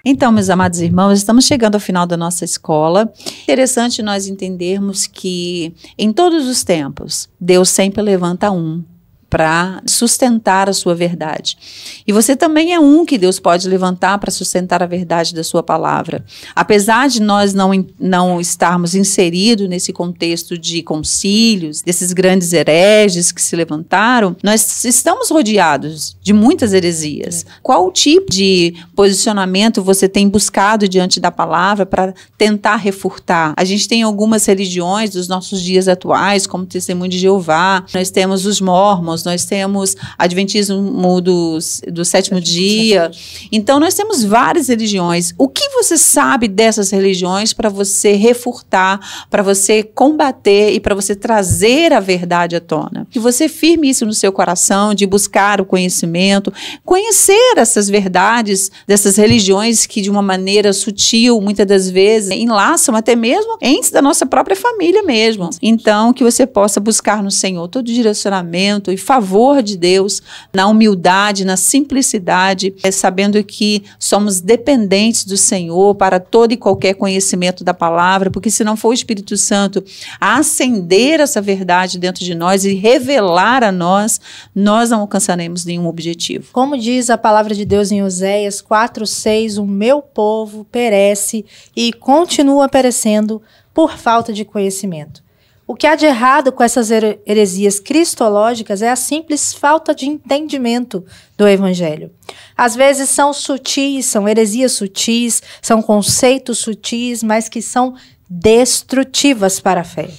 Então, meus amados irmãos, estamos chegando ao final da nossa escola. Interessante nós entendermos que em todos os tempos, Deus sempre levanta um para sustentar a sua verdade. E você também é um que Deus pode levantar para sustentar a verdade da sua palavra. Apesar de nós não estarmos inseridos nesse contexto de concílios, desses grandes hereges que se levantaram, nós estamos rodeados de muitas heresias. Qual tipo de posicionamento você tem buscado diante da palavra para tentar refutar? A gente tem algumas religiões dos nossos dias atuais, como o Testemunho de Jeová, nós temos os Mormons, nós temos Adventismo do sétimo dia. Então, nós temos várias religiões. O que você sabe dessas religiões para você refutar, para você combater e para você trazer a verdade à tona? Que você firme isso no seu coração, de buscar o conhecimento, conhecer essas verdades dessas religiões que, de uma maneira sutil, muitas das vezes, enlaçam até mesmo entes da nossa própria família mesmo. Então, que você possa buscar no Senhor todo direcionamento e favor de Deus, na humildade, na simplicidade, sabendo que somos dependentes do Senhor para todo e qualquer conhecimento da palavra, porque se não for o Espírito Santo a acender essa verdade dentro de nós e revelar a nós não alcançaremos nenhum objetivo. Como diz a palavra de Deus em Oséias 4:6, o meu povo perece e continua perecendo por falta de conhecimento. O que há de errado com essas heresias cristológicas é a simples falta de entendimento do Evangelho. Às vezes são sutis, são heresias sutis, são conceitos sutis, mas que são destrutivas para a fé.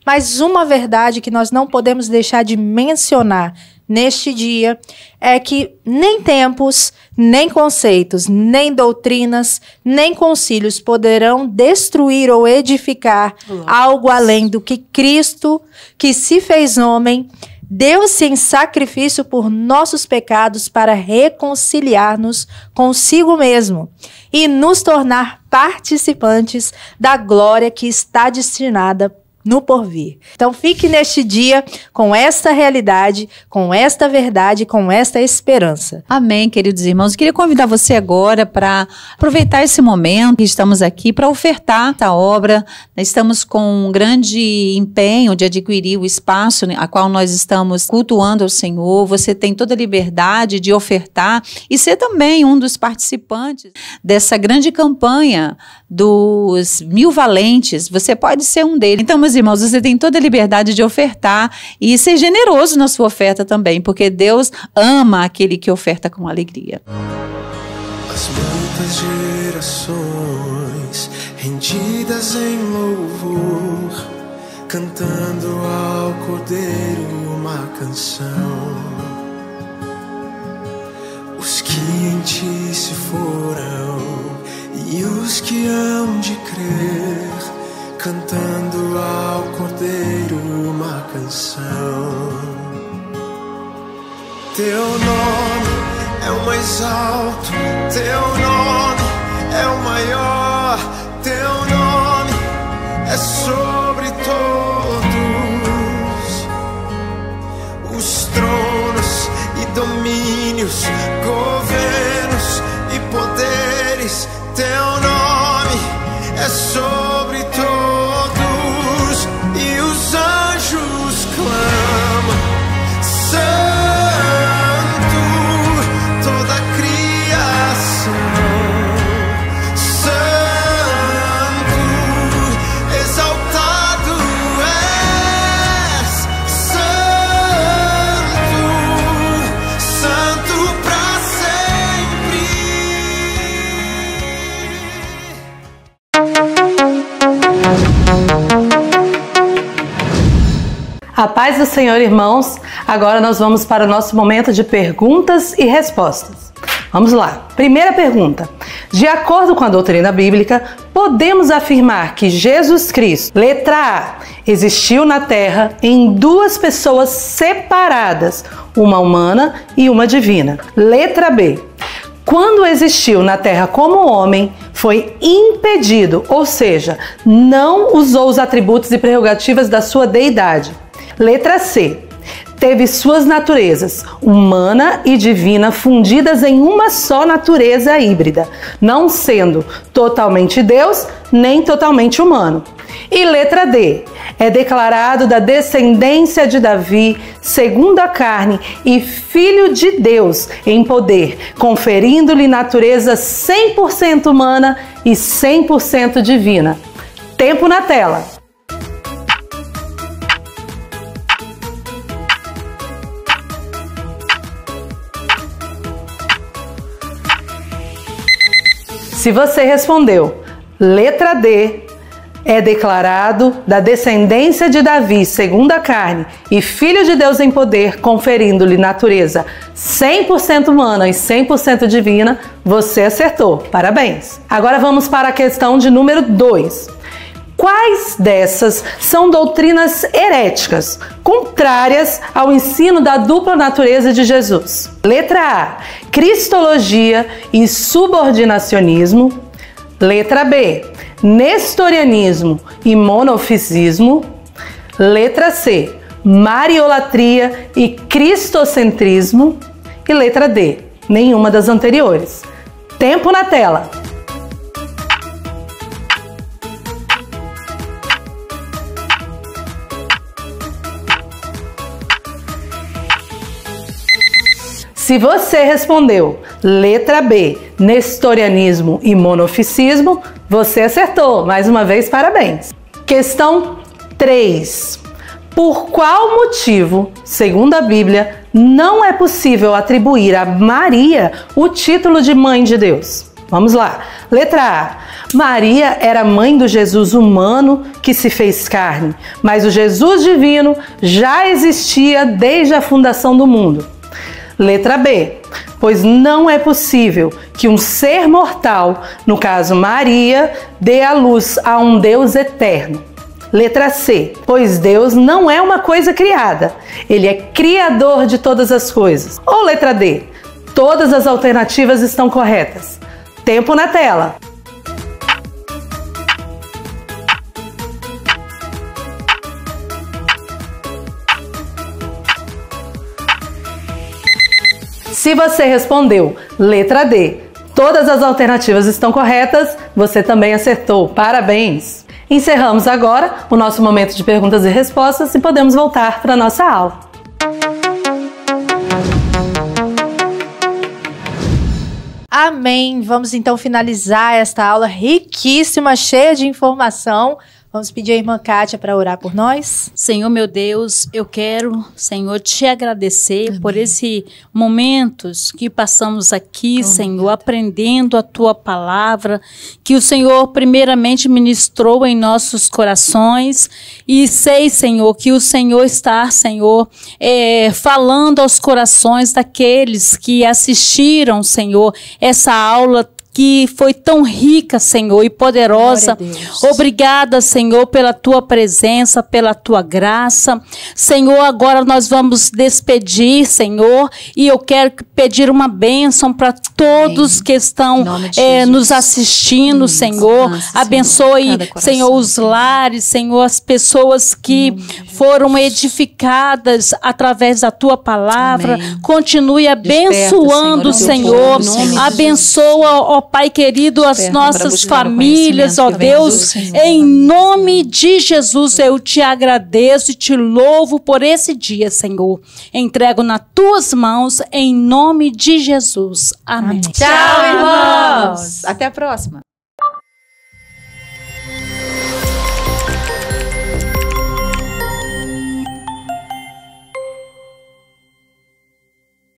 Mas uma verdade que nós não podemos deixar de mencionar neste dia é que nem tempos, nem conceitos, nem doutrinas, nem concílios poderão destruir ou edificar algo além do que Cristo, que se fez homem, deu-se em sacrifício por nossos pecados para reconciliar-nos consigo mesmo e nos tornar participantes da glória que está destinada no porvir. Então fique neste dia com esta realidade, com esta verdade, com esta esperança. Amém, queridos irmãos. Eu queria convidar você agora para aproveitar esse momento que estamos aqui para ofertar essa obra. Nós estamos com um grande empenho de adquirir o espaço a qual nós estamos cultuando ao Senhor. Você tem toda a liberdade de ofertar e ser também um dos participantes dessa grande campanha dos 1000 valentes. Você pode ser um deles. Então, meus irmãos, você tem toda a liberdade de ofertar e ser generoso na sua oferta também, porque Deus ama aquele que oferta com alegria. As muitas gerações rendidas em louvor, cantando ao Cordeiro uma canção. Os que em ti se foram e os que hão de crer, cantando ao Cordeiro uma canção. Teu nome é o mais alto, teu nome é o maior, teu nome é sobre todos os tronos e domínios, governos e poderes. Teu nome é sobre todos. A paz do Senhor, irmãos. Agora nós vamos para o nosso momento de perguntas e respostas. Vamos lá. Primeira pergunta. De acordo com a doutrina bíblica, podemos afirmar que Jesus Cristo, letra A, existiu na Terra em duas pessoas separadas, uma humana e uma divina. Letra B. Quando existiu na Terra como homem, foi impedido, ou seja, não usou os atributos e prerrogativas da sua deidade. Letra C. Teve suas naturezas, humana e divina, fundidas em uma só natureza híbrida, não sendo totalmente Deus nem totalmente humano. E letra D. É declarado da descendência de Davi, segundo a carne, e filho de Deus em poder, conferindo-lhe natureza 100% humana e 100% divina. Tempo na tela. Se você respondeu letra D, é declarado da descendência de Davi, segundo a carne, e filho de Deus em poder, conferindo-lhe natureza 100% humana e 100% divina, você acertou. Parabéns! Agora vamos para a questão de número 2. Quais dessas são doutrinas heréticas, contrárias ao ensino da dupla natureza de Jesus? Letra A, cristologia e subordinacionismo. Letra B, nestorianismo e monofisismo. Letra C, mariolatria e cristocentrismo. E letra D, nenhuma das anteriores. Tempo na tela. Se você respondeu letra B, nestorianismo e monofisismo, você acertou. Mais uma vez, parabéns. Questão 3. Por qual motivo, segundo a Bíblia, não é possível atribuir a Maria o título de Mãe de Deus? Vamos lá. Letra A. Maria era mãe do Jesus humano que se fez carne, mas o Jesus divino já existia desde a fundação do mundo. Letra B, pois não é possível que um ser mortal, no caso Maria, dê à luz a um Deus eterno. Letra C, pois Deus não é uma coisa criada, Ele é criador de todas as coisas. Ou letra D, todas as alternativas estão corretas. Tempo na tela. Se você respondeu letra D, todas as alternativas estão corretas, você também acertou. Parabéns! Encerramos agora o nosso momento de perguntas e respostas e podemos voltar para a nossa aula. Amém! Vamos então finalizar esta aula riquíssima, cheia de informação. Vamos pedir a irmã Kátia para orar por nós. Senhor, meu Deus, eu quero, Senhor, te agradecer por esses momentos que passamos aqui, Senhor, aprendendo a Tua palavra, que o Senhor primeiramente ministrou em nossos corações e sei, Senhor, que o Senhor está, Senhor, falando aos corações daqueles que assistiram, Senhor, essa aula que foi tão rica, Senhor, e poderosa. Obrigada, Senhor, pela Tua presença, pela Tua graça. Senhor, agora nós vamos despedir, Senhor, e eu quero pedir uma bênção para todos que estão nos assistindo, Senhor. Abençoe, Senhor, os lares, Senhor, as pessoas que foram edificadas através da Tua palavra. Continue abençoando, Senhor. Abençoa, ó Pai querido, as nossas famílias, ó Deus, em nome de Jesus, eu te agradeço e te louvo por esse dia, Senhor. Entrego nas tuas mãos, em nome de Jesus. Amém. Tchau, irmãos! Até a próxima.